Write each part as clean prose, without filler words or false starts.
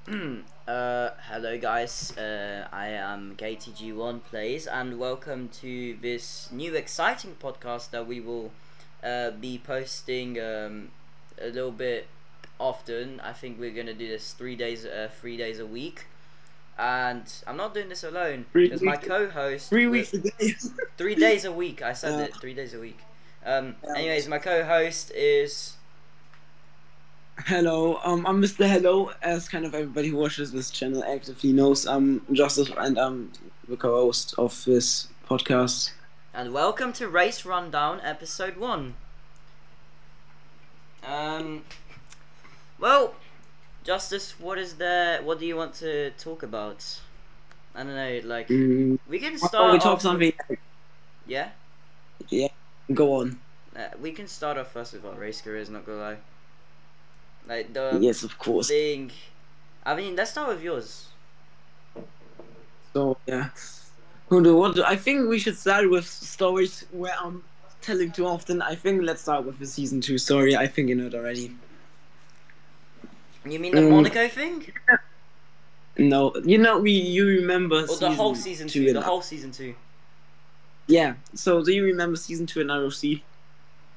Hello guys, I am KTG1 Plays and welcome to this new exciting podcast that we will be posting a little bit often. I think we're gonna do this 3 days a week, and I'm not doing this alone Three because my weeks, co-host 3 weeks a day. 3 days a week. I said uh, it 3 days a week. yeah. Anyways, my co-host is. Hello, I'm Mr. Hello, as kind of everybody who watches this channel actively knows. I'm Joseph, and I'm the co-host of this podcast. And welcome to Race Rundown Episode 1. Well, Justice, what do you want to talk about? I don't know, like, we can start we talk off something. Yeah? Yeah, go on. We can start off first with our race careers, not gonna lie. Like, Yes, of course. thing... I mean, let's start with yours. So, yeah. I think we should start with stories where I'm telling too often. I think let's start with the season 2 story. I think you know it already. You mean the Monaco thing? No, you remember Or the whole season 2, the whole season 2. Yeah, so do you remember season 2 in ROC?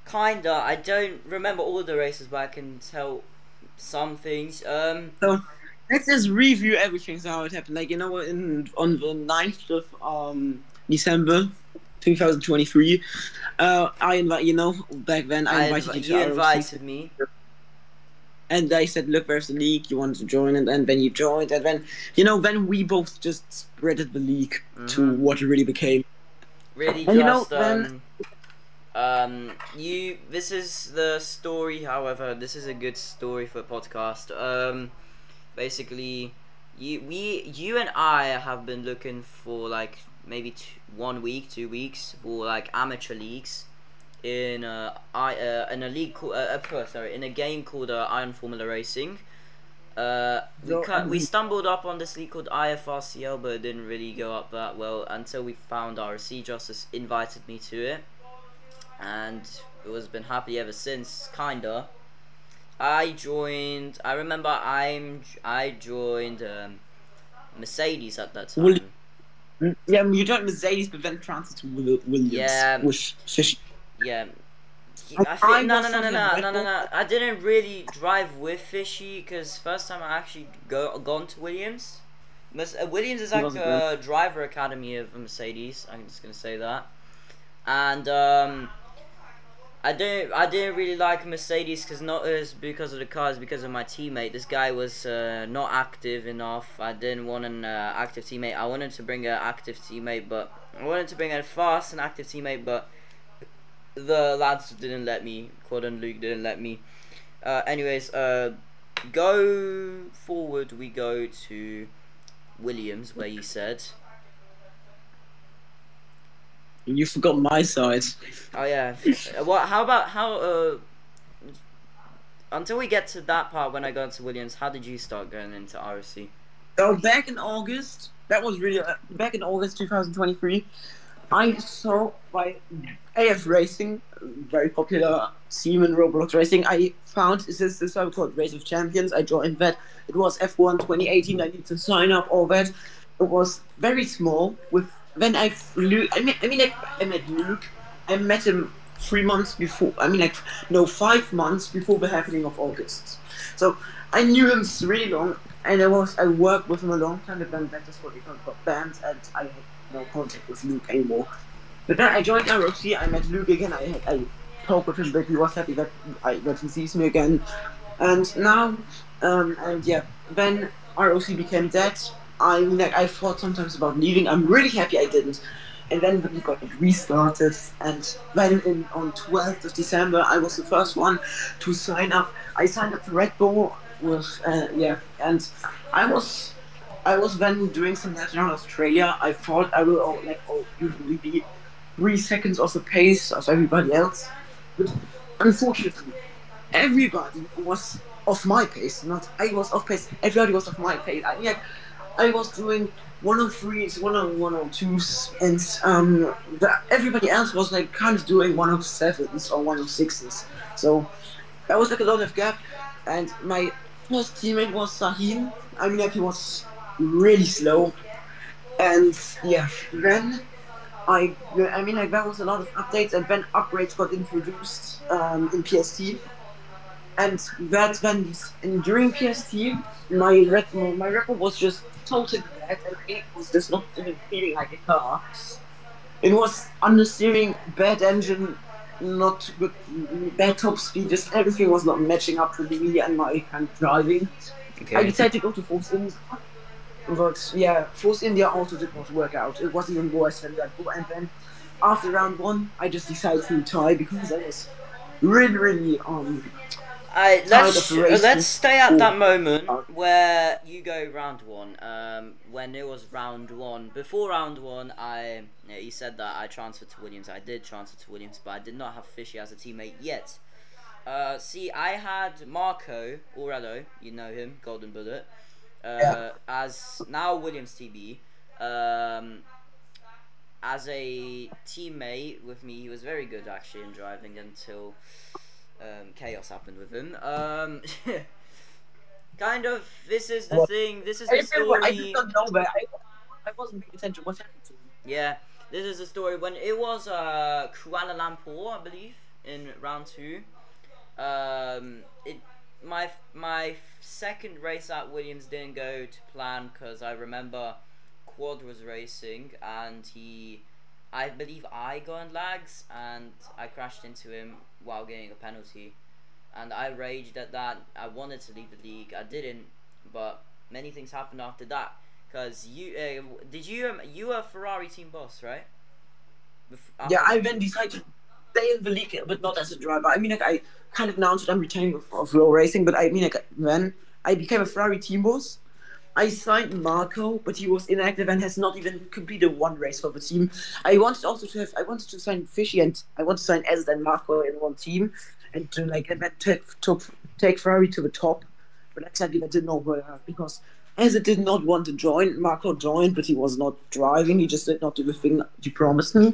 Kinda, I don't remember all the races, but I can tell some things. So let's just review everything, so how it happened. Like, on the 9th of December 2023, I invite back then I invited you to you ROC, invited me. and I said, look, there's the league, you wanted to join, and then you joined, and then then we both just spreaded the league to what it really became. Really, And this is the story. However, this is a good story for a podcast. Basically, you and I have been looking for like maybe 1 week, 2 weeks for like amateur leagues in in a league called in a game called Iron Formula Racing. We stumbled up on this league called IFRCL, but it didn't really go up that well until we found RC. Justice invited me to it, and it was been happy ever since. Kinda. I remember I joined Mercedes at that time. Yeah, you joined Mercedes, but then transferred to Williams. Yeah. With Fishy. Yeah. I think no. I didn't really drive with Fishy because first time I actually gone to Williams. Williams is like a driver academy of Mercedes. I'm just gonna say that, and I didn't really like Mercedes because of the cars, because of my teammate. This guy was not active enough. I didn't want an active teammate. I wanted to bring an active teammate, but I wanted to bring a fast and active teammate, but the lads didn't let me. Quad and Luke didn't let me. Anyways, go forward. We go to Williams, where you said. You forgot my side. Oh yeah. Until we get to that part, when I got to Williams, how did you start going into ROC? So back in August, back in August 2023, I saw by AF Racing, very popular team in Roblox Racing. I found this website called Race of Champions. I joined that. It was F1 2018. I needed to sign up, all that. It was very small. When I met Luke. I met him 3 months before. 5 months before the happening of August. So I knew him really long, and I worked with him a long time. But then that is what we got banned, and I had no contact with Luke anymore. But then I joined ROC. I met Luke again. I talked with him, but he was happy that he sees me again. And now, when ROC became dead, I thought sometimes about leaving. I'm really happy I didn't. And then we got restarted, and then on 12th of December, I was the first one to sign up. I signed up to Red Bull and I was then doing some laps around Australia. I thought I will usually be 3 seconds off the pace of everybody else, but unfortunately, everybody was off my pace. Not I was off pace. Everybody was off my pace. I was doing 103s, 102s, and everybody else was like kind of doing 107s or 106s. So that was like a lot of gap. And my first teammate was Sahin. I mean, like, he was really slow, and yeah, then I mean, like, there was a lot of updates, and then upgrades got introduced in PST, and that's when and during PST, my record was just totally bad, and it was just not even feeling like a car. It was understeering, bad engine, not good, bad top speed. Just everything was not matching up for me and my kind of driving. I Okay. decided to go to Force India, but yeah, Force India also did not work out. It was even worse than Red Bull. And then after round one, I just decided to retire because I was really, really Alright, tired of the race. let's stay at that moment Uh, where you go round one. When it was round one, before round one, you said that I transferred to Williams. I did transfer to Williams, but I did not have Fishy as a teammate yet. See, I had Marco Aurelio, you know him, Golden Bullet, yeah, as now Williams TB. As a teammate with me, he was very good actually in driving until chaos happened with him. Kind of. This is the well, thing. This is I the remember I did story. not know that. I wasn't paying attention. What happened to me? Yeah, this is the story when it was Kuala Lumpur, I believe, in round two. It my second race at Williams didn't go to plan because I remember Quad was racing and I believe I got in lags and I crashed into him while getting a penalty, and I raged at that. I wanted to leave the league, I didn't, but many things happened after that. Cause you were Ferrari team boss, right? Yeah, After I that. then decided to stay in the league, but not as a driver. I mean, like, I kind of announced that I'm retiring of Flow Racing, but I mean, like, when I became a Ferrari team boss, I signed Marco, but he was inactive and has not even completed one race for the team. I wanted to sign Fishy, and I wanted to sign Ez and Marco in one team, and to like and then take Ferrari to the top. But exactly that did not work out because Ez did not want to join. Marco joined, but he was not driving. He just did not do the thing he promised me.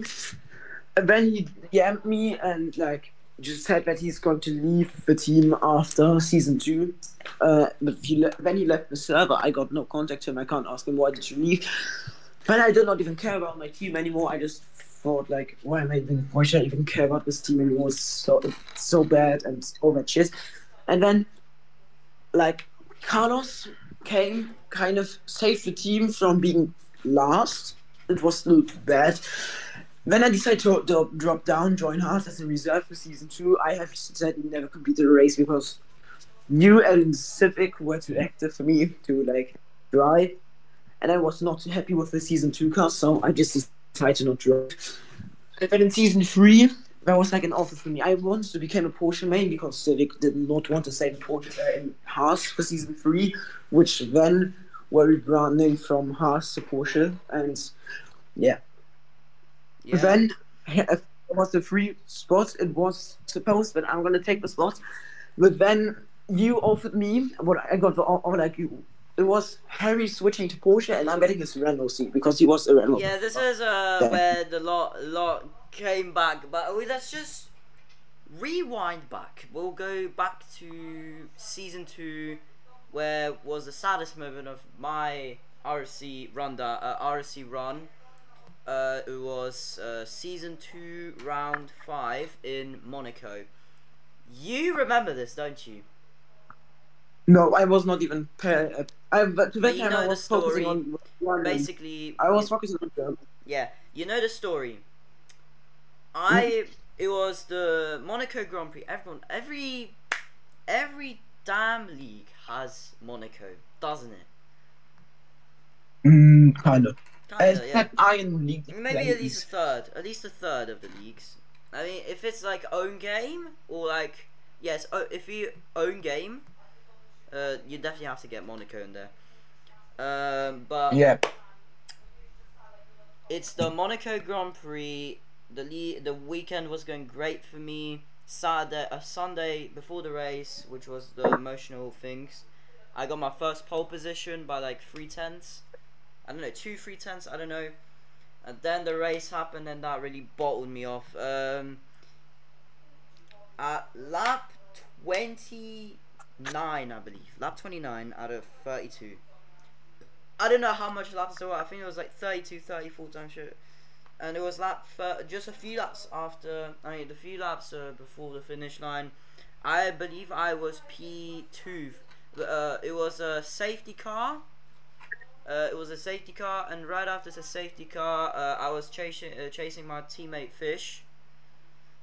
And then he DM'd me and like just said that he's going to leave the team after season two. But when he left the server, I got no contact to him. I can't ask him why did you leave. And I did not even care about my team anymore. I just thought like, why should I even care about this team anymore? It's so bad and all that shit. And then like Carlos came, kind of saved the team from being last. It was still bad. Then I decided to drop down, join Heart as a reserve for season two. I have sadly never completed a race because you and Civic were too active for me to like drive, and I was not happy with the season two car, so I just decided to not drive. And then in season three, that was like an offer for me. I wanted to become a Porsche main because Civic did not want to stay in Porsche in Haas for season three, which then were rebranding from Haas to Porsche, and yeah. Yeah. Then it was a free spot. It was supposed that I'm gonna take the slot, but then you offered me what I got the offer like you. It was Harry switching to Porsche, and I'm getting his Renault seat because he was a Renault Yeah, this before. is Then. where the lot came back, but let's just rewind back. We'll go back to season two, where was the saddest moment of my RC run. RC run. It was season two, round 5 in Monaco. You remember this, don't you? No, I was not even. But to But that you time, I know the was focusing story. on London. Basically, I was focusing on Germany. yeah, you know the story. Mhm. It was the Monaco Grand Prix. Every damn league has Monaco, doesn't it? Kind of. Kinda, yeah. Except Iron League Maybe plays. at least a third of the leagues. I mean, if it's like own game or like yes, if you own game, you definitely have to get Monaco in there. But Yeah. it's the Monaco Grand Prix. The weekend was going great for me. Sunday before the race, which was the emotional things, I got my first pole position by like 3/10. I don't know, 2 3/10. I don't know. And then the race happened, and that really bottled me off. At lap 29, I believe, lap 29 out of 32. I don't know how much laps there were. I think it was like 32, 34 times shit. And it was just a few laps after. I mean, the few laps before the finish line. I believe I was P2. It was a safety car. And right after the safety car, I was chasing my teammate Fish.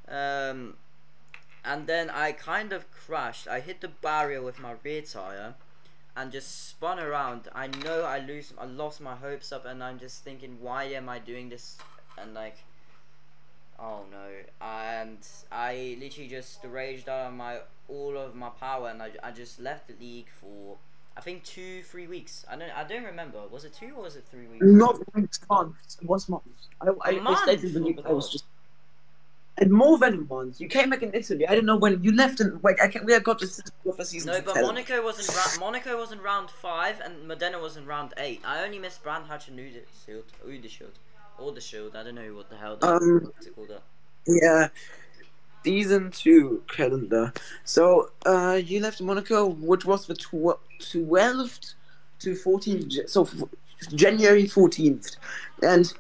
And then I kind of crashed. I hit the barrier with my rear tire, and just spun around. I know I lost my hopes up, and I'm just thinking, why am I doing this? And like, oh no. And I literally just raged out of all of my power, and I just left the league for I think 2-3 weeks. I don't remember. Was it 2 or was it 3 weeks? Not weeks, months. It was months. I stayed in the league. I was just. And more than a month. You came back in Italy. I don't know when you left. And wait, we got this for season. No, but 10. Monaco was in round 5, and Modena was in round 8. I only missed Brandhatch and Shield. I don't know what the hell what's it called. Yeah, season 2 calendar. So you left Monaco, which was the 12th to 14th. So January 14th, and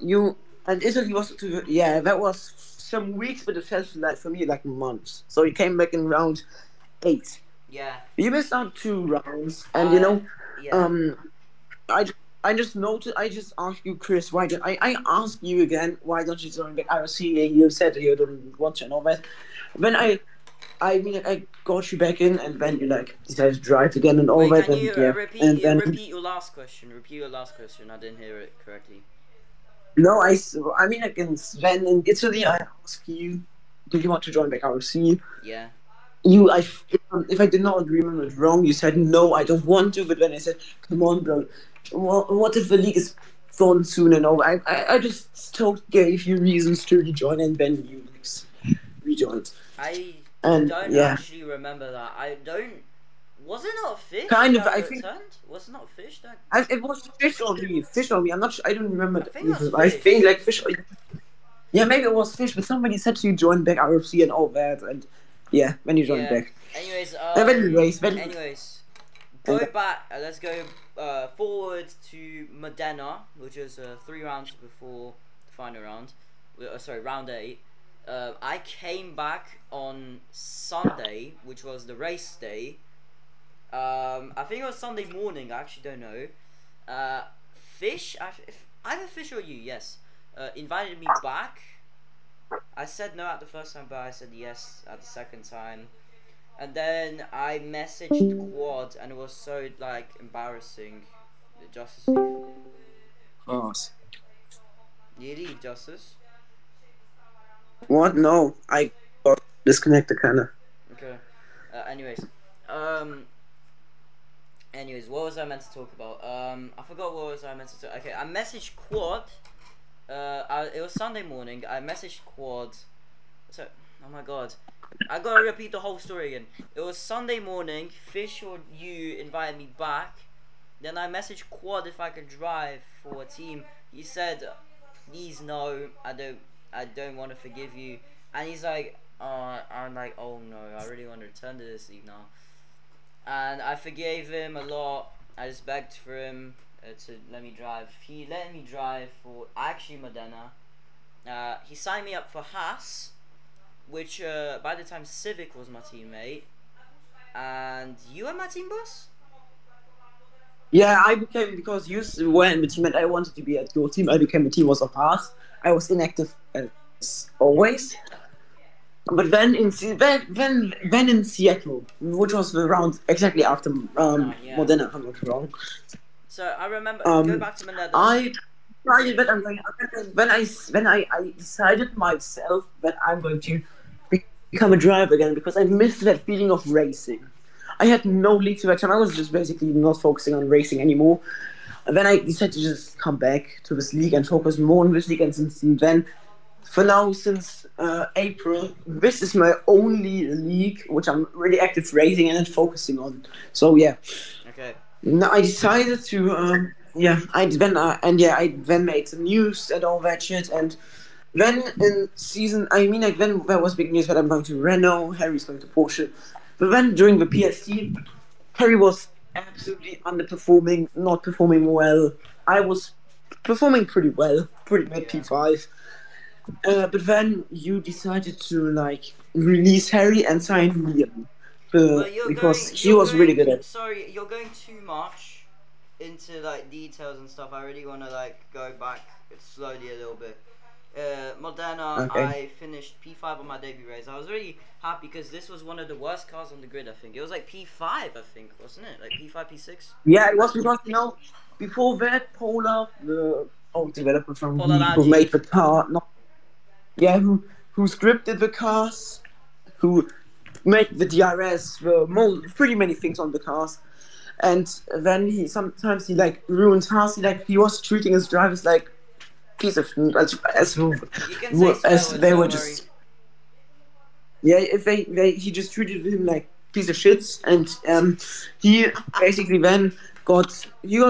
Italy was that was some weeks, but it felt like for me like months. So you came back in round 8. Yeah. You missed out 2 rounds, and I just noticed. I just asked you, Chris. Why did I ask you again? Why don't you join back IRC? You said you don't want to know that. Then I got you back in, and then you decided to drive again and all that. Can you repeat your last question? I didn't hear it correctly. No, again, Sven in Italy, I asked you, do you want to join back RC? Yeah. If I did not remember it wrong, you said, no, I don't want to, but then I said, come on, bro, what if the league is gone soon and all? I just gave you reasons to rejoin, and then you rejoined. I don't actually remember that. Was it not Fish? Kind of, I think. Was it not Fish that? It was Fish on me. I'm not sure. I don't remember. I think like Fish. Yeah, maybe it was Fish, but somebody said to join back RFC and all that, and yeah, when you joined back. Anyways, go back. Let's go forward to Modena, which was 3 rounds before the final round. Round 8. I came back on Sunday, which was the race day. I think it was Sunday morning. I actually don't know. Fish, either Fish or you, yes, invited me back. I said no at the first time, but I said yes at the second time. And then I messaged Quad, and it was so embarrassing. Justice leave. Oh. You leave, Justice. What? No, I got disconnected, kinda. Okay. Anyways, what was I meant to talk about? I forgot what was I meant to talk. Okay, I messaged Quad. It was Sunday morning. I messaged Quad. So, oh my god, I gotta repeat the whole story again. It was Sunday morning. Fish or you invited me back. Then I messaged Quad if I could drive for a team. He said, "Please no, I don't want to forgive you." And he's like, I'm like, oh no, I really want to return to this league now. And I forgave him a lot. I just begged for him to let me drive. He let me drive for actually Modena. He signed me up for Haas, which by the time Civic was my teammate. And you were my team boss? Yeah, I became, because you were in the team and I wanted to be at your team, I became the team boss of Haas. I was inactive as always. But then in Seattle, which was the round exactly after Modena, I'm not wrong. So I remember, go back to Modena. When I decided myself that I'm going to become a driver again, because I missed that feeling of racing. I had no league to that time. I was just basically not focusing on racing anymore. And then I decided to just come back to this league and focus more on this league. And since then, for now, since April, this is my only league which I'm really active racing and focusing on. So yeah. Okay. Now I decided to I then made some news and all that shit. And then in season, then there was big news that I'm going to Renault, Harry's going to Porsche. But then during the PST, Harry was absolutely underperforming, not performing well. I was performing pretty well, pretty mid Yeah. P5. But then you decided to like release Harry and sign Liam, But because he you're was really going. good at. Sorry, you're going too much into like details and stuff. I really want to like go back slowly a little bit. Moderna, Okay. I finished P5 on my debut race. I was really happy because this was one of the worst cars on the grid. I think it was like P5. I think wasn't it like P5, P6? Yeah, it was because before that Polar, the old developer from Polar who made Magic. the car, not yeah, who scripted the cars, who made the DRS, pretty many things on the cars. And then he sometimes he like ruined cars. He was treating his drivers like piece of You can say swear as words. they were Don't worry. just yeah. If he just treated him like piece of shits, and he basically then got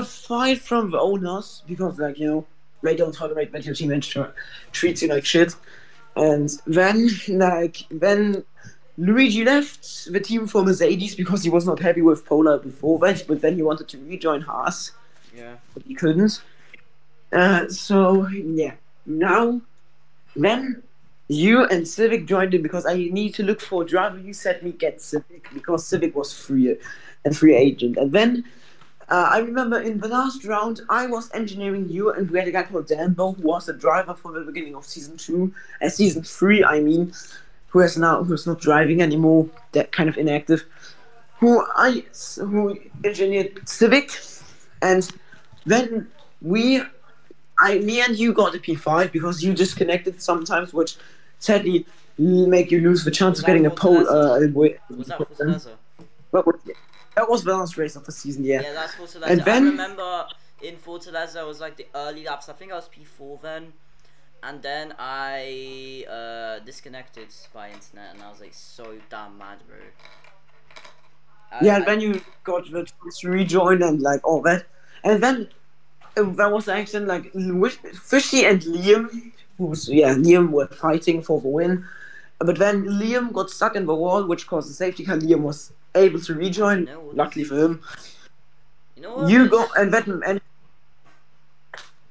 fired from the owners because they don't tolerate that your teammate treats you like shit. And then Luigi left the team for Mercedes because he was not happy with Polar before that, but then he wanted to rejoin Haas, Yeah. but he couldn't. So yeah, now then you and Civic joined in because I need to look for a driver. You said me get Civic because Civic was free and free agent, and then. I remember in the last round, I was engineering you, and we had a guy called Danbo, who was the driver from the beginning of season 2, season 3, I mean, who's not driving anymore, that kind of inactive, who engineered Civic, and then me and you got a P5 because you disconnected sometimes, which sadly make you lose the chance Was of that getting a pole. Fortaleza? Was that Fortaleza? But that was the last race of the season, yeah. Yeah, that's Fortaleza. And I then remember in Fortaleza it was like the early laps. I think I was P4 then, and then I disconnected by internet, and I was like so damn mad, bro. and then you got the chance to rejoin and like all that, and then there was an accident like Fishy and Liam, Liam were fighting for the win, but then Liam got stuck in the wall, which caused a safety car. Liam was able to rejoin, luckily for him. You know all of this? Go and then and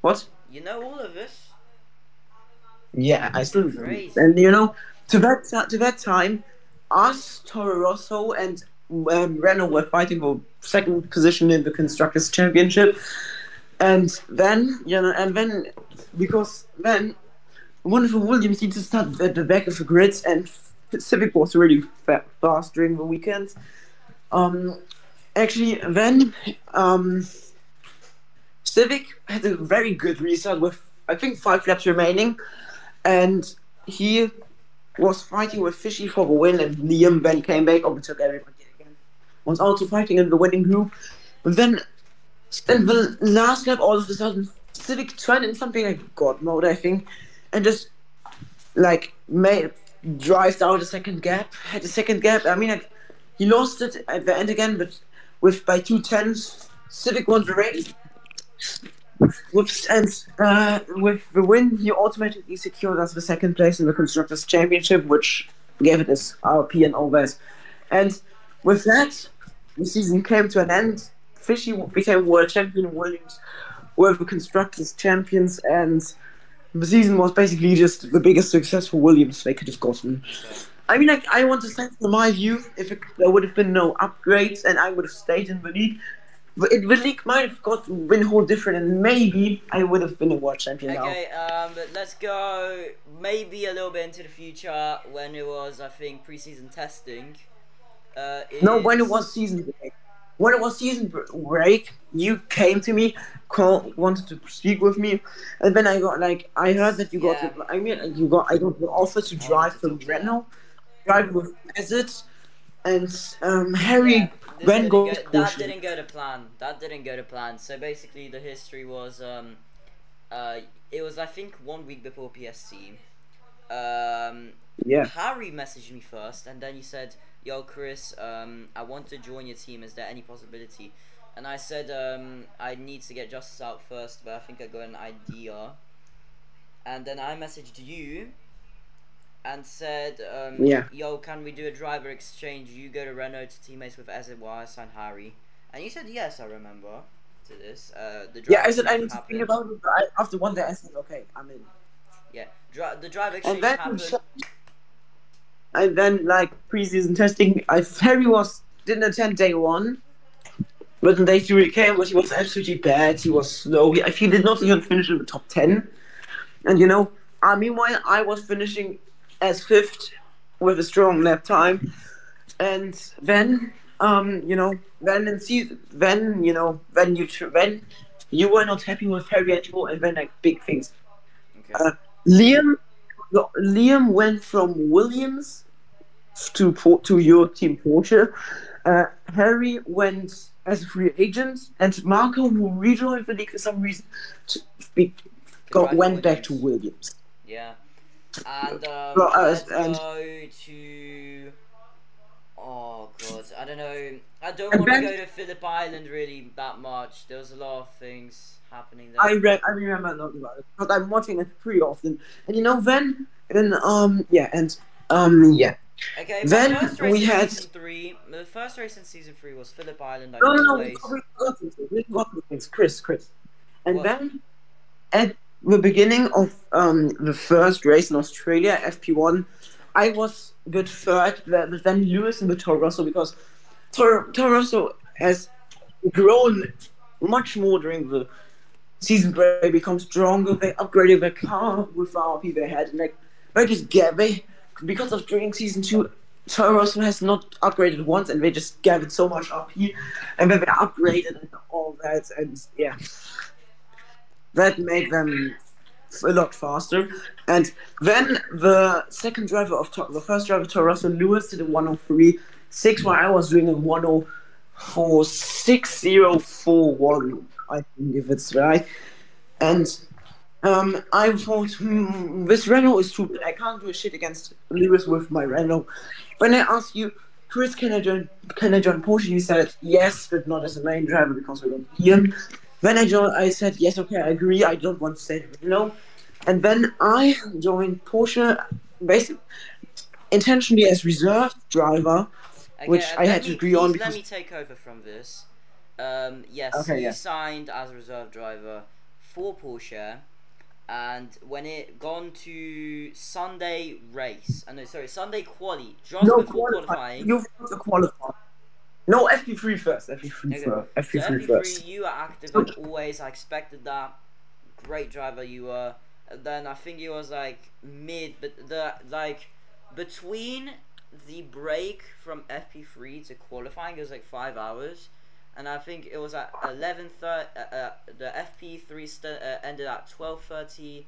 what? You know all of this? Yeah, I still do. Crazy. And to that time, us, Toro Rosso, and Renault were fighting for second position in the constructors championship. And then because then one of the Williams needed to start at the back of the grids, and Civic was really fast during the weekend. Actually, then Civic had a very good restart with I think 5 laps remaining, and he was fighting with Fishy for the win, and Liam then came back, overtook everybody again. Was also fighting in the winning group, but then in the last lap, all of a sudden, Civic turned in something like God mode, I think, and just like drives out a second gap. Had a second gap. I mean, like, he lost it at the end again, but by 2 tenths, Civic won the race. With the win, he automatically secured us the second place in the Constructors' Championship, which gave it his RP and all that. And with that, the season came to an end. Fishy became world champion. Williams were the Constructors' champions, and the season was basically just the biggest success for Williams they could have gotten. I mean, like, I want to say from my view, there would have been no upgrades and I would have stayed in the league, the league might have been whole different, and maybe I would have been a world champion now. Okay, let's go maybe a little bit into the future when it was, I think, preseason testing. No, when it was season break. When it was season break, you came to me, wanted to speak with me, and then I heard that you got, I got the offer to drive for Renault, drive with Azit, and Harry that didn't go to plan. That didn't go to plan. So basically, the history was it was I think 1 week before PSC. Harry messaged me first, and then he said, "Yo, Chris, I want to join your team. Is there any possibility?" And I said, "I need to get Justice out first, but I think I got an idea." And then I messaged you and said, "Yo, can we do a driver exchange? You go to Renault to teammates with Ezra while I sign Harry." And you said yes, I remember to this. The Yeah, drive I said I exchange need to think happened. about it. But after one day, I said, okay, I'm in. Yeah, the drive And exchange then, happened. like preseason testing, Harry didn't attend day one, but then day three came, but he was absolutely bad. He was slow. He did not even finish in the top 10. And meanwhile, I was finishing as fifth with a strong lap time. And then, then in season, when you were not happy with Harry anymore, and then like big things. Okay. Uh, Liam, Liam went from Williams to your team Porsche. Harry went as a free agent, and Marco, who rejoined the league for some reason, to be, To drive for went back to Williams. Williams. Yeah. And Well, let's and go to. Oh god, I don't know. I don't and want to then go to Phillip Island really that much. There was a lot of things happening I there. remember a lot about it because I'm watching it pretty often. And then and yeah. Okay, my Then first race we in had season 3. The first race in season 3 was Phillip Island. I no, we always. got things, Chris. And What? then at the beginning of the first race in Australia, FP1, I was good third, but then Lewis and the Toro Rosso because Toro Rosso has grown much more during the season break. They become stronger. They upgraded their car with the RP they had, and they just gave it because of during season 2. Toro Rosso has not upgraded once, and they just gave it so much RP, and then they upgraded and all that, and yeah, that made them a lot faster. And then the first driver of Toro Rosso, Lewis, did a 103.6, while I was doing a 104.6041, I think, if it's right. And I thought, this Renault is stupid. I can't do a shit against Lewis with my Renault. When I asked you, Chris, can I join Porsche? You said yes, but not as a main driver because we don't hear. Then I said yes, okay, I agree. I don't want to stay with Renault. And then I joined Porsche, basically intentionally as reserve driver, Okay, which I had to agree on please let because me take over from this. Yes, okay, you yeah, signed as a reserve driver for Porsche, and when it gone to Sunday race, sorry, Sunday quali, just no before qualify. qualifying. You've got to qualify. No, FP3 first. FP3 Okay, first. so FP3 FP3, first. you are active So, like always. I expected that. Great driver you were. And then I think it was like mid, but between the break from FP3 to qualifying, it was like 5 hours, and I think it was at 11:30. The FP3 ended at 12:30,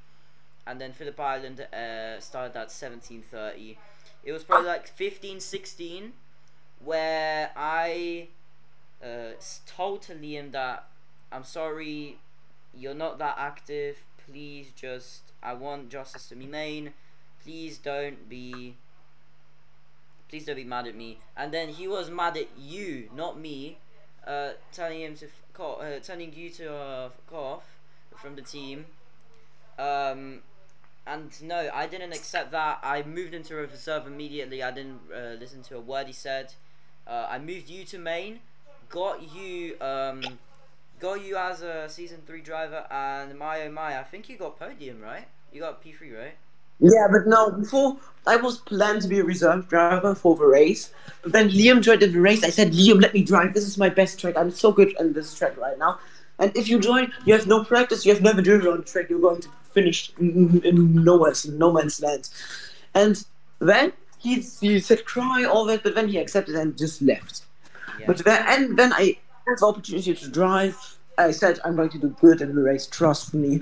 and then Phillip Island started at 17:30. It was probably like 15:16 where I told to Liam that I'm sorry, you're not that active. Please I want Justice to be main. Please don't be mad at me. And then he was mad at you, not me, telling him to telling you to fuck off from the team. And no, I didn't accept that. I moved into a reserve immediately. I didn't listen to a word he said. I moved you to main, got you as a season 3 driver, and my oh my, I think you got podium, right? You got P3, right? yeah, but no, before I was planned to be a reserve driver for the race. But then Liam joined in the race. I said, Liam, let me drive. This is my best track. I'm so good on this track right now. And if you join, you have no practice. You have never driven on the track. You're going to finish in no man's land. And then he said, cry, all that. But then he accepted and just left. Yeah. But then I had the opportunity to drive. I said, I'm going to do good in the race. Trust me.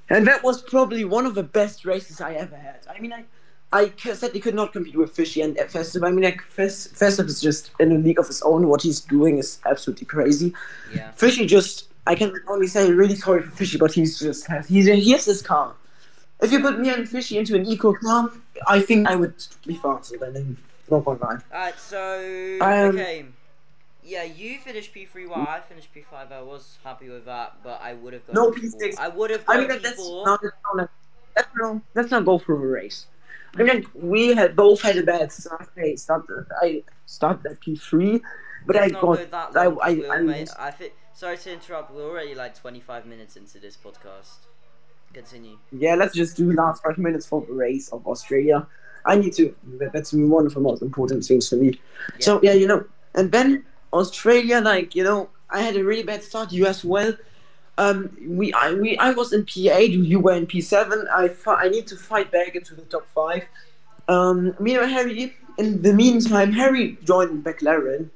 And that was probably one of the best races I ever had. I mean, I said he could not compete with Fishy and Festive. I mean, like, Festive is just in a league of his own. What he's doing is absolutely crazy. Yeah. Fishy I can only say really sorry for Fishy, but he has his car. If you put me and Fishy into an eco car, I think I would be faster than him. Not gonna lie. Alright, so okay. Yeah, you finished P3 while I finished P5. I was happy with that, but I would have gone No P4. P6. I would have I gone mean, P4. let's not go through a race. I mean, we had both had a bad start. I started at P3, but let's I not got go that long because I I think. Sorry to interrupt. We're already like 25 minutes into this podcast. Continue. yeah. Let's just do last 5 minutes for the race of Australia. I need to. That's one of the most important things for me. Yeah. So yeah, and then Australia, I had a really bad start. You as well. I was in P8. You were in P7. I need to fight back into the top five. Me and Harry. In the meantime, Harry joined McLaren.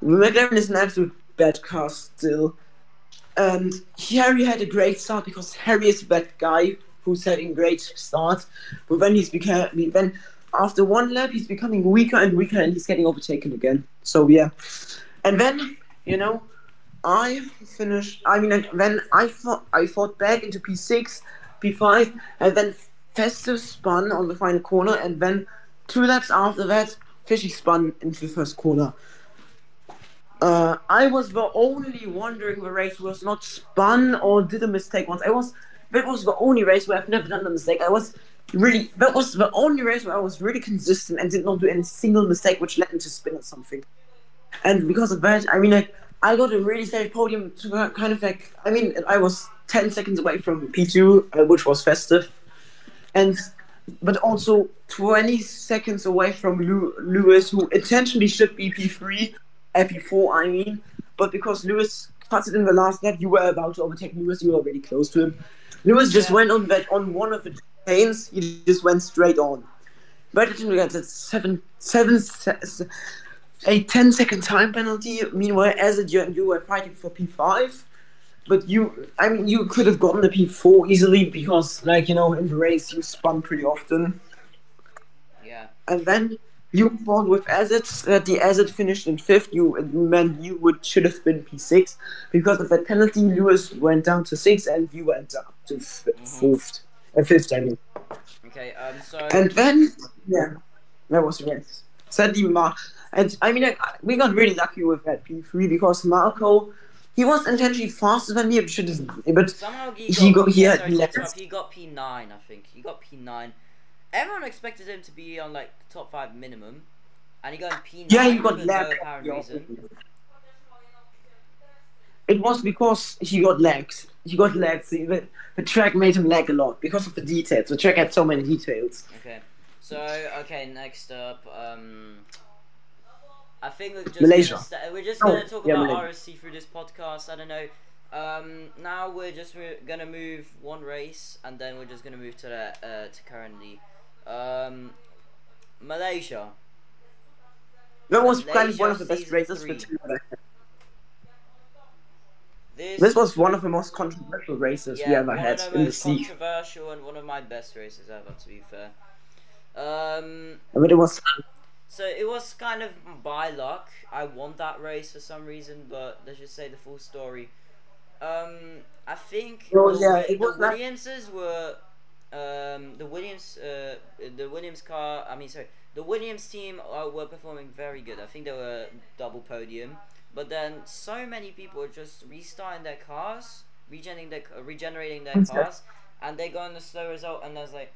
McLaren is an absolute bad car still. And Harry had a great start because Harry is that guy who's having great start. But then after one lap he's becoming weaker and weaker and he's getting overtaken again. So yeah. And then, I finished and then I fought back into P6, P5, and then Festive spun on the final corner, and then 2 laps after that Fishy spun into the first corner. I was the only one during the race who was not spun or did a mistake once. That was the only race where I've never done a mistake. That was the only race where I was really consistent and did not do any single mistake which led me to spin or something. And because of that, I got a really safe podium to kind of I was 10 seconds away from P2, which was Festive, but also 20 seconds away from Lewis, who intentionally should be P3, P4, but because Lewis cut it in the last lap, you were about to overtake Lewis, you were already close to him. Lewis just went on one of the lanes, he just went straight on. But it didn't get a 10-second time penalty. Meanwhile, you were fighting for P5. But you could have gotten the P4 easily because, in the race you spun pretty often. Yeah. And then you fought with Azet. The Azet finished in 5th. You should have been P6 because of that penalty. Lewis went down to 6th and you went up to 4th. 5th, I mean. Okay. So. And then that was the race. Sadly, we got really lucky with that P3 because Marco. He was intentionally faster than me, but somehow he got P9. I think he got P9. Everyone expected him to be on like the top 5 minimum, and he got P9. Yeah, he got for lag. no apparent reason. It was because he got lags. The track made him lag a lot because of the details. The track had so many details. Okay, so next up, I think we're just gonna talk about RSC through this podcast. I don't know. Now we're gonna move one race, and then we're just gonna move to currently, Malaysia. That was kind of one of the best races for two. This was one of the most controversial races we ever had in the sea. Controversial and one of my best races ever, to be fair. But it was. So it was kind of by luck. I won that race for some reason, but let's just say the full story. I think the Williamses were the Williams car. The Williams team were performing very good. I think they were double podium, but then so many people were just restarting their cars, regenerating their cars, and they got on the slow result, and I was like,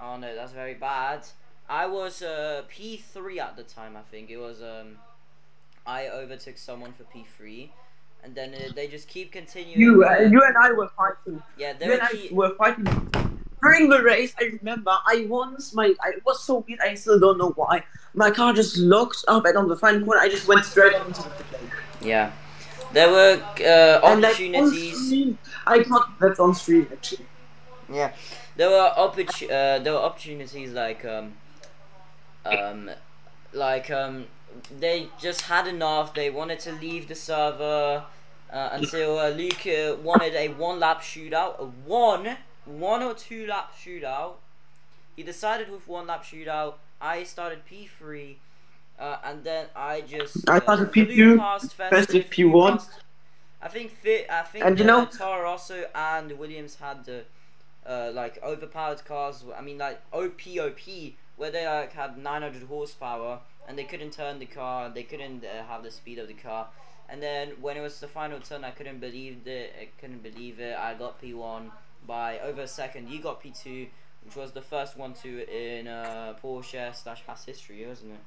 oh no, that's very bad. I was P3 at the time. I think it was I overtook someone for P3, and then they just keep continuing. You and I were fighting. Yeah, we were fighting during the race. I remember I was so weird. I still don't know why. My car just locked up, and on the final corner, I just went straight into the plane. Yeah, there were opportunities. I thought that's on stream actually. Yeah, there were opportunities they just had enough. They wanted to leave the server until Luke wanted a 1-lap shootout, a one or 2 lap shootout. He decided with 1-lap shootout. I started P3, and then I started P2, Festive P1. I think and Toro Rosso and Williams had the overpowered cars. OP, where they had 900 horsepower and they couldn't turn the car. They couldn't have the speed of the car. And then when it was the final turn, I couldn't believe it. I got P1 by over a second. You got P2, which was the first 1-2 in Porsche /Haas history, wasn't it?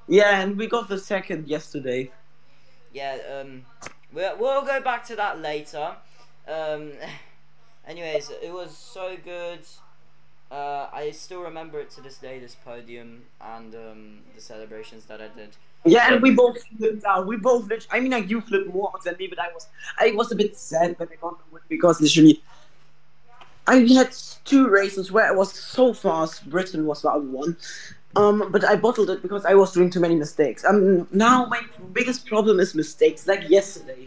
Yeah, and we got the second yesterday. Yeah, we'll go back to that later. Um, anyways, it was so good. I still remember it to this day, this podium and the celebrations that I did. Yeah, and we both flipped out. We both I mean, like, you flipped more than me, but I was a bit sad when I got the win because literally, I had two races where I was so fast. Britain was the other one. But I bottled it because I was doing too many mistakes. Now my biggest problem is mistakes. Like yesterday,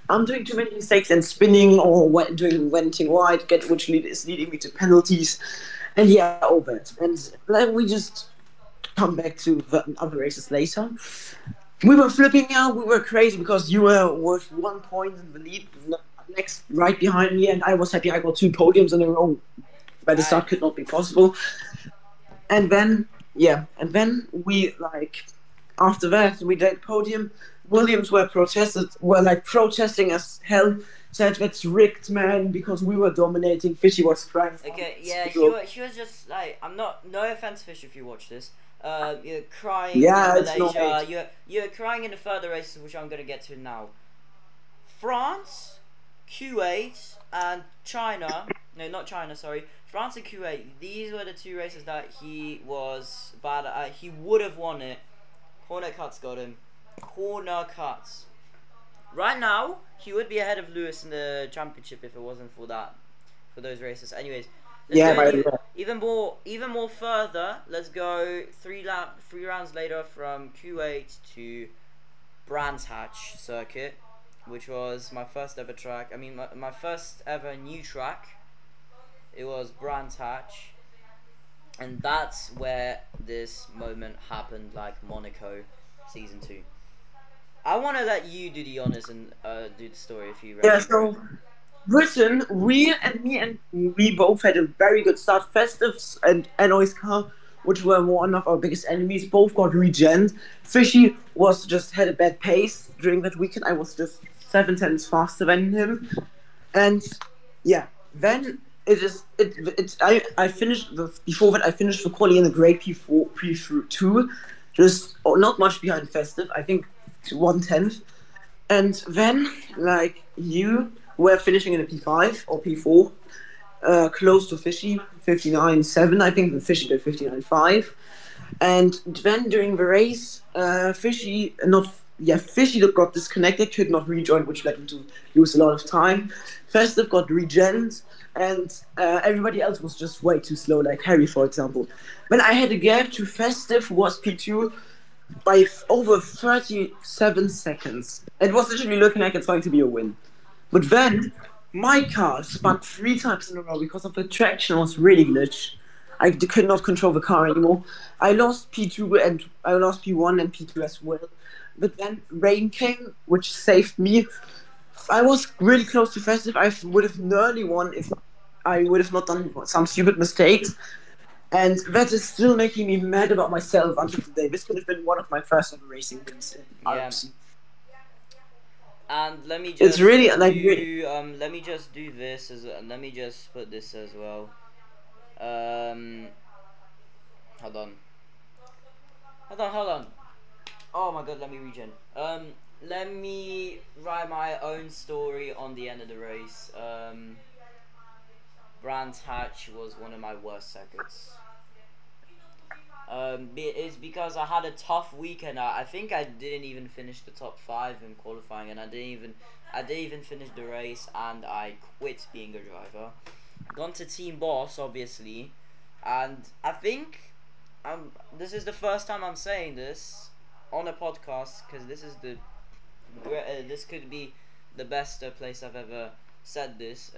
I'm doing too many mistakes and spinning or doing venting wide, is leading me to penalties, and yeah, all that. And then we just come back to the other races later. We were flipping out. We were crazy because you were with 1 point in the lead, next right behind me, and I was happy I got two podiums in a row. But the I start could not be possible. And then and then we like after that we did podium. Williams were like protesting as hell. Said that's rigged, man, because we were dominating. Fishy was crying. Okay, yeah, he was just like, I'm not, no offense, Fish, if you watch this. You're crying in Yeah, it's no Malaysia. hate. You're crying in the further races, which I'm gonna get to now. France, Kuwait, and China. No, not China. Sorry, France and Kuwait. These were the two races that he was bad at. He would have won it. Corner cuts got him. Corner cuts. Right now, he would be ahead of Lewis in the championship if it wasn't for that, for those races. Anyways, let's Yeah, go by the way. even more further. Let's go three rounds later from Kuwait to Brands Hatch circuit, which was my first ever track. I mean, my first ever new track. It was Brands Hatch, and that's where this moment happened, like Monaco, season 2. I want to let you do the honors and do the story if you Yeah, remember it. so Britain, we both had a very good start. Festives and Eloy's car, which were one of our biggest enemies, both got regen. Fishy was just had a bad pace during that weekend. I was just 7 tenths faster than him, and yeah, then I finished before that I finished the quali in the grade P4 P2, just not much behind Festive. I think 1 tenth. And then, like, you were finishing in a P5 or P4, close to Fishy, 59.7. I think the Fishy did 59.5. And then during the race, Fishy got disconnected, could not rejoin, which led him to lose a lot of time. Festive got regened, and everybody else was just way too slow, like Harry, for example. When I had a gap to Festive, who was P2, by over 37 seconds. It was literally looking like it's going to be a win. But then, my car spun 3 times in a row because of the traction was really glitched. I could not control the car anymore. I lost P2 and I lost P1 and P2 as well. But then rain came, which saved me. I was really close to Festive. I would have nearly won if I would have not done some stupid mistakes. And that is still making me mad about myself until today. This could have been one of my first ever racing wins in Yeah. RMC. And let me It's just really like let me just do this as let me just put this as well. Um, hold on. Hold on. Oh my god, let me regen. Let me write my own story on the end of the race. Brands Hatch was one of my worst seconds. It's because I had a tough weekend. I think I didn't even finish the top 5 in qualifying, and I didn't even finish the race, and I quit being a driver. Gone to Team Boss, obviously, and I think this is the first time I'm saying this on a podcast, because this could be the best place I've ever said this.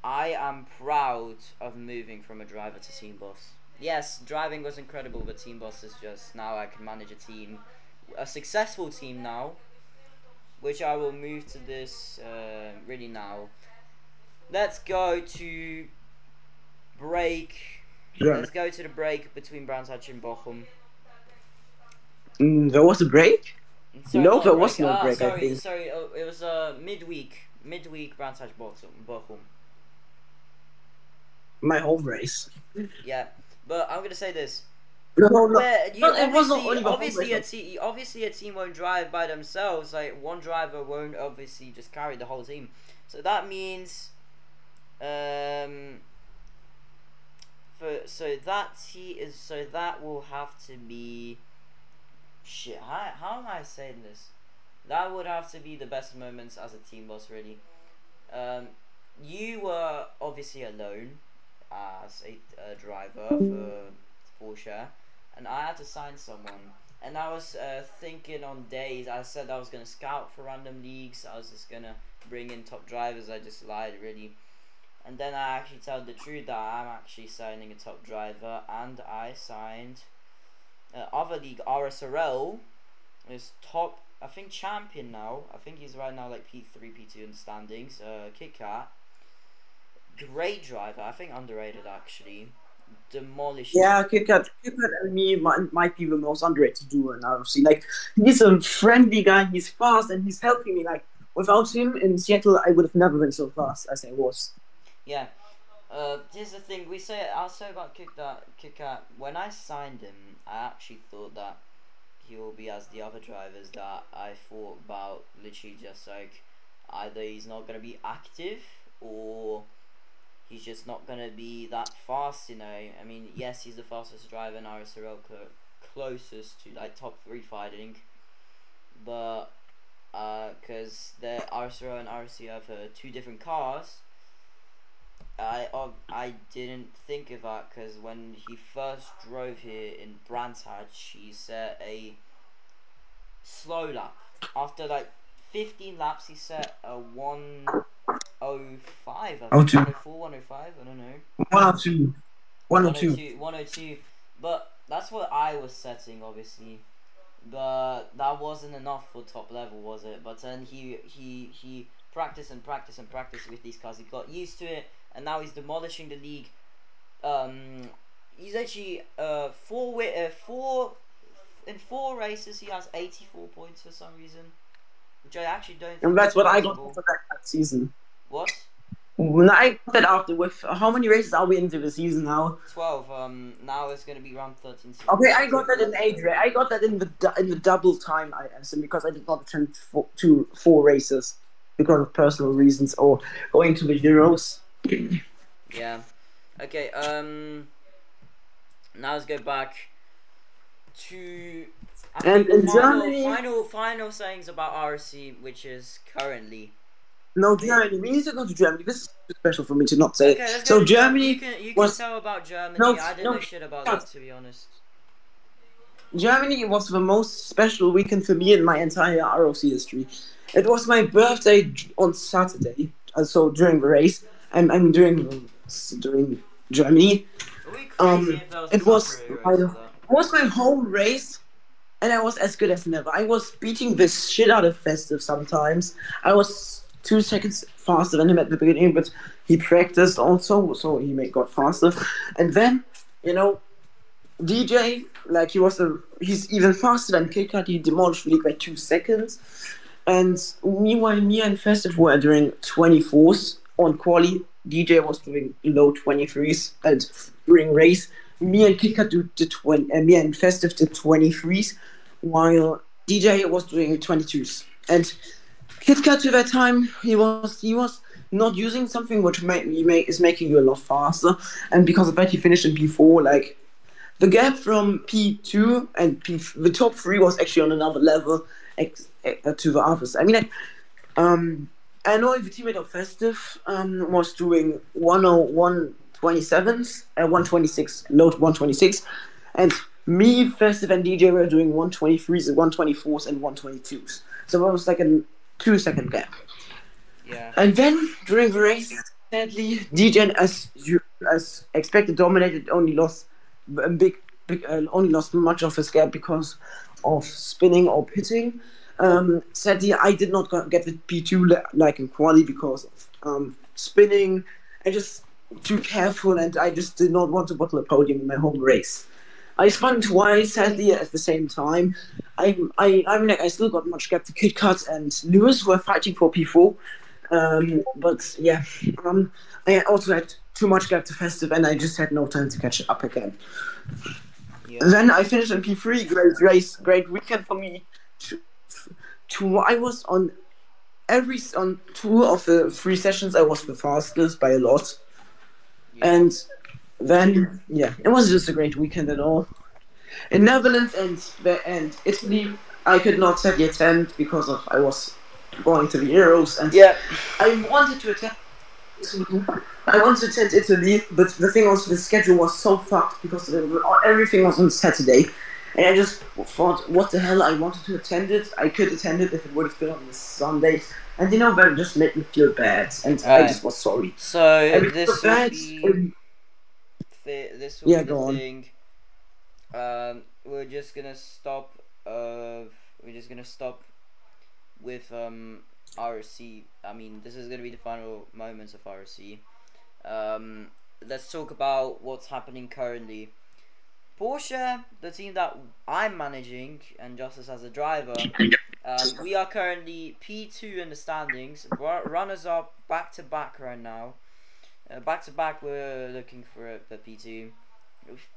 I am proud of moving from a driver to Team Boss. Yes, driving was incredible, but Team Boss is just, now I can manage a team, a successful team now, which I will move to this really now. Let's go to break. yeah. Let's go to the break between Brands Hatch and Bochum. There was a break? Sorry, No, not a there break. was no break, I Sorry, think. sorry. It was midweek Brands Hatch Bochum. My home race. Yeah, but I'm gonna say this. No, no. But you Well, it was not only about obviously a team won't drive by themselves. Like one driver won't obviously just carry the whole team. So that means, so that will have to be, shit. How am I saying this? That would have to be the best moments as a team boss, really. You were obviously alone as a driver for Porsche, and I had to sign someone. And I was thinking on days. I said I was gonna scout for random leagues. I was just gonna bring in top drivers. I just lied, really. And then I actually told the truth that I'm actually signing a top driver, and I signed other league RSRL is top. I think champion now. I think he's right now like P3, P2 in the standings. Kit Kat, great driver. I think underrated actually. Demolished. Yeah, Kit Kat and me might be the most underrated duo in RFC. Like, he's a friendly guy. He's fast and he's helping me. Like, without him in Seattle, I would have never been so fast as I was. Yeah. Here's the thing. I'll say about Kit Kat. When I signed him, I actually thought that he will be as the other drivers that I thought about. Literally just like either he's not gonna be active or he's just not gonna be that fast. You know. I mean, yes, he's the fastest driver in RSRL, closest to like top 3 fighting, but because the RSRL and RC have 2 different cars. I didn't think of that because when he first drove here in Brands Hatch, he set a slow lap. After like 15 laps, he set a 105. I think 104, 105. I don't know. 102. 102. But that's what I was setting, obviously. But that wasn't enough for top level, was it? But then he practiced and practiced and practiced with these cars. He got used to it, and now he's demolishing the league. He's actually 4 races he has 84 points for some reason, which I actually don't think. And that's what possible. I got for that season. What? When I got that after, with how many races are we into the season now? 12. Now it's gonna be round 13. Okay, I got that in age race. I got that in the double time ISM because I did not attend 4 races because of personal reasons or going to the Euros. Yeah. Okay. Now let's go back to final sayings about RSC, which is currently. No, Germany. We need to go to Germany. This is too special for me to not say it. So Germany. You can tell about Germany. I didn't know shit about that, to be honest. Germany was the most special weekend for me in my entire ROC history. It was my birthday on Saturday, so during the race. I'm during Germany. It was my home race, and I was as good as never. I was beating this shit out of Festive sometimes. I was 2 seconds faster than him at the beginning, but he practiced also, so he got faster. And then, DJ, like he's even faster than Kit Kat. He demolished the league by 2 seconds. And meanwhile, me and Festive were doing 24s on quali. DJ was doing low 23s, and during race, me and Kit Kat me and Festive did 23s, while DJ was doing 22s. And Kit Kat to that time, he was not using something which is making you a lot faster, and because of that, he finished in P4. Like, the gap from P2 and the top 3 was actually on another level to the others. I mean, I know the teammate of Festive was doing 127s, 126, low 126, and me, Festive, and DJ were doing 123s, 124s, and 122s. So that was like a 2 second gap. Yeah. And then during the race, sadly, DJ, as expected, dominated. Only lost only lost much of his gap because of spinning or pitting. Sadly, I did not get the P2 like in quali because of spinning. I just too careful, and I just did not want to bottle a podium in my home race. I spun twice, sadly, at the same time. I mean, I still got much gap to Kit Kat and Lewis, who are fighting for P4. But yeah, I also had too much gap to Festive, and I just had no time to catch up again. Yeah. Then I finished in P3. Great race, great weekend for me. I was on on 2 of the 3 sessions. I was the fastest by a lot, Yeah. and then it was just a great weekend at all. In Netherlands and Italy, I could not sadly attend because I was going to the Euros, and Yeah. I wanted to attend. I wanted to attend Italy, but the thing was the schedule was so fucked because everything was on Saturday, and I just thought, what the hell? I wanted to attend it. I could attend it if it would have been on the Sunday, and that just made me feel bad, and I just was sorry. So And this will that, be go the on. thing. We're just gonna stop. We're just gonna stop with RSC. I mean, this is gonna be the final moments of RSC. Let's talk about what's happening currently. Porsche, the team that I'm managing, and Justice as a driver, we are currently P2 in the standings. Runners are back to back right now. Back to back, we're looking for the P2.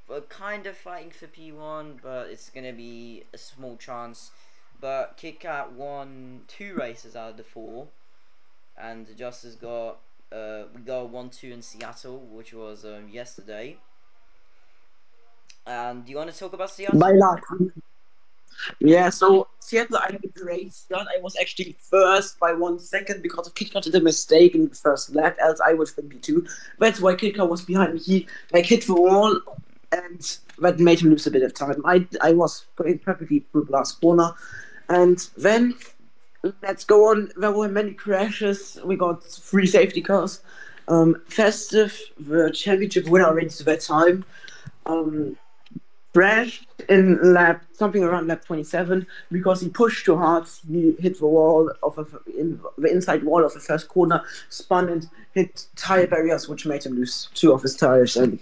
We're kind of fighting for P1, but it's gonna be a small chance. But KitKat won 2 races out of the 4, and Justice got we got 1-2 in Seattle, which was yesterday. And do you want to talk about Seattle? By luck. Yeah, so Seattle, I had a great start. I was actually first by 1 second because of KitKat did a mistake in the first lap, else I would have been P2. That's why KitKat was behind me. He hit the wall, and that made him lose a bit of time. I was going perfectly through the last corner, and then let's go on. There were many crashes. We got 3 safety cars. Festive, the championship winner already to that time, crashed in something around lap 27 because he pushed too hard. He hit the wall the inside wall of the first corner, spun and hit tire barriers, which made him lose 2 of his tires and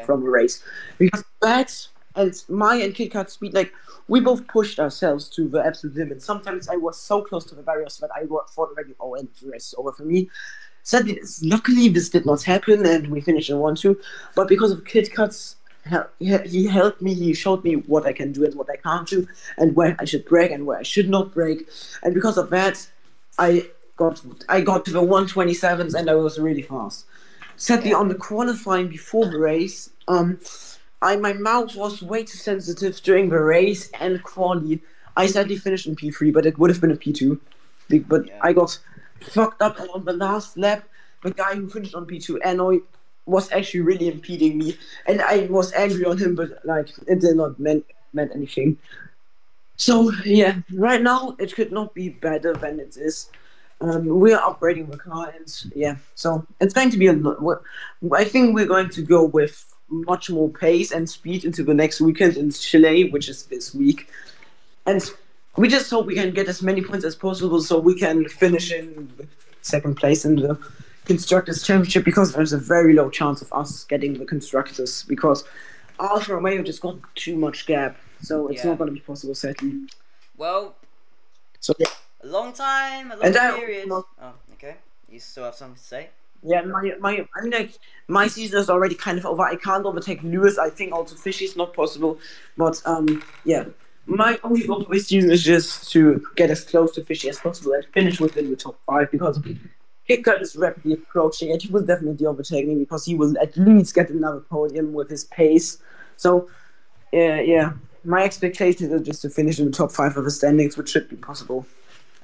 from the race. Because that and KitKat speed, we both pushed ourselves to the absolute limit. Sometimes I was so close to the barriers that I thought already, and the race is over for me. Sadly, luckily this did not happen, and we finished in 1-2. But because of KitKat's, he helped me. He showed me what I can do and what I can't do, and where I should brake and where I should not brake. And because of that, I got to the 127s, and I was really fast. Sadly, on the qualifying before the race, my mouth was way too sensitive during the race and quali. I sadly finished in P3, but it would have been a P2. But I got fucked up, and on the last lap, the guy who finished on P2, Anoy, was actually really impeding me, and I was angry on him, but it did not meant anything. So right now it could not be better than it is. We are upgrading the car, and so it's going to be I think we're going to go with much more pace and speed into the next weekend in Chile, which is this week, and we just hope we can get as many points as possible so we can finish in second place in the Constructors Championship, because there's a very low chance of us getting the Constructors because Alfa Romeo just got too much gap, so it's not going to be possible, sadly. Well, so a long period. Oh, okay. You still have something to say? Yeah, my season is already kind of over. I can't overtake Lewis. I think also Fishy is not possible, but my only goal for this season is just to get as close to Fishy as possible and finish within the top 5, because KitKat is rapidly approaching, and he will definitely overtake me because he will at least get another podium with his pace. So, my expectations are just to finish in the top 5 of the standings, which should be possible.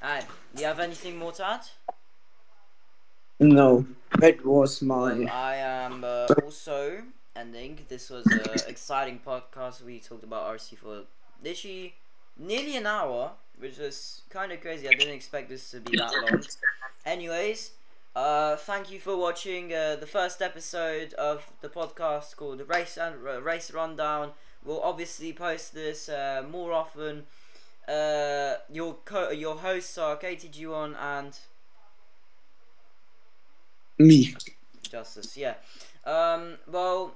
Alright, do you have anything more to add? No, that was my... I am also ending. This was an exciting podcast. We talked about RC for literally nearly an hour, which was kind of crazy. I didn't expect this to be that long. Anyways, thank you for watching the first episode of the podcast called the Race Rundown. We'll obviously post this more often. Your hosts are KTG1 and me, Justice. Yeah. Well,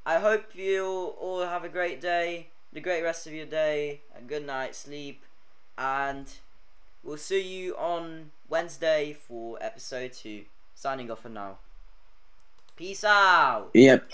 I hope you all have a great day, the great rest of your day, a good night's sleep, and we'll see you on Wednesday for episode 2. Signing off for now. Peace out. Yep.